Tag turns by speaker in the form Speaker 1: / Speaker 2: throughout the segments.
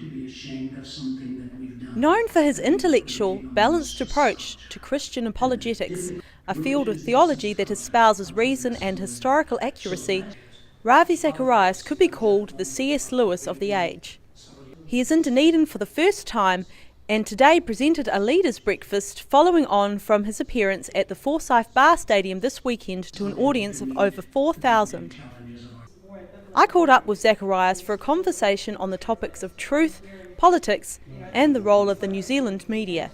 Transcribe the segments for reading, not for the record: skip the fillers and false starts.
Speaker 1: to be ashamed of something that we've done.
Speaker 2: Known for his intellectual, balanced approach to Christian apologetics, a field of theology that espouses reason and historical accuracy, Ravi Zacharias could be called the C.S. Lewis of the age. He is in Dunedin for the first time and today presented a leaders' breakfast following on from his appearance at the Forsyth Bar Stadium this weekend to an audience of over 4,000. I caught up with Zacharias for a conversation on the topics of truth, politics and the role of the New Zealand media.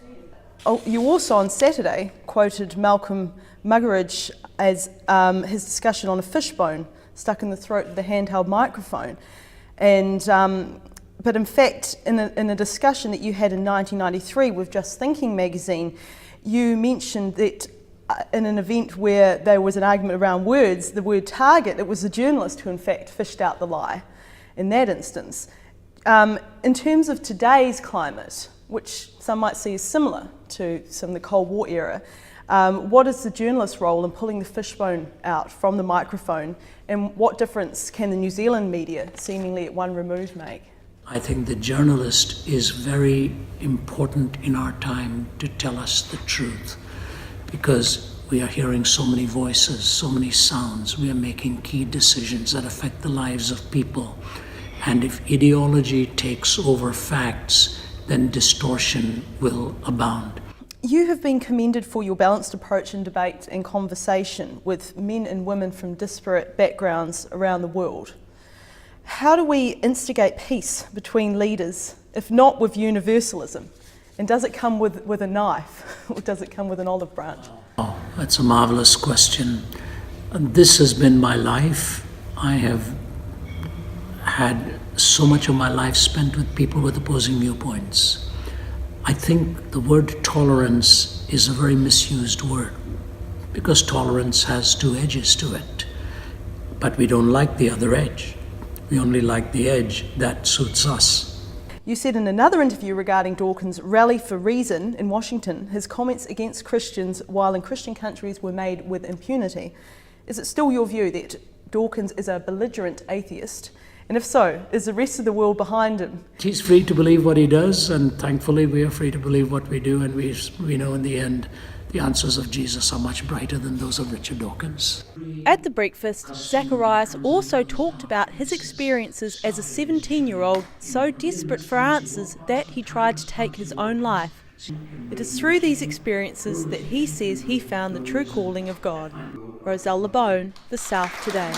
Speaker 2: Oh, you also on Saturday quoted Malcolm Muggeridge as his discussion on a fishbone stuck in the throat of the handheld microphone. But in fact, in a discussion that you had in 1993 with Just Thinking magazine, you mentioned that in an event where there was an argument around words, the word target, it was the journalist who in fact fished out the lie in that instance. In terms of today's climate, which some might see as similar to some of the Cold War era, what is the journalist's role in pulling the fishbone out from the microphone, and what difference can the New Zealand media, seemingly at one remove, make?
Speaker 1: I think the journalist is very important in our time to tell us the truth, because we are hearing so many voices, so many sounds. We are making key decisions that affect the lives of people. And if ideology takes over facts, then distortion will abound.
Speaker 2: You have been commended for your balanced approach in debate and conversation with men and women from disparate backgrounds around the world. How do we instigate peace between leaders, if not with universalism? And does it come with a knife, or does it come with an olive branch?
Speaker 1: Oh, that's a marvelous question. This has been my life. I have had so much of my life spent with people with opposing viewpoints. I think the word tolerance is a very misused word, because tolerance has two edges to it. But we don't like the other edge. We only like the edge that suits us.
Speaker 2: You said in another interview regarding Dawkins' rally for reason in Washington, his comments against Christians while in Christian countries were made with impunity. Is it still your view that Dawkins is a belligerent atheist? And if so, is the rest of the world behind him?
Speaker 1: He's free to believe what he does, and thankfully we are free to believe what we do, and we know in the end the answers of Jesus are much brighter than those of Richard Dawkins.
Speaker 2: At the breakfast, Zacharias also talked about his experiences as a 17-year-old so desperate for answers that he tried to take his own life. It is through these experiences that he says he found the true calling of God. Roselle LeBone, The South Today.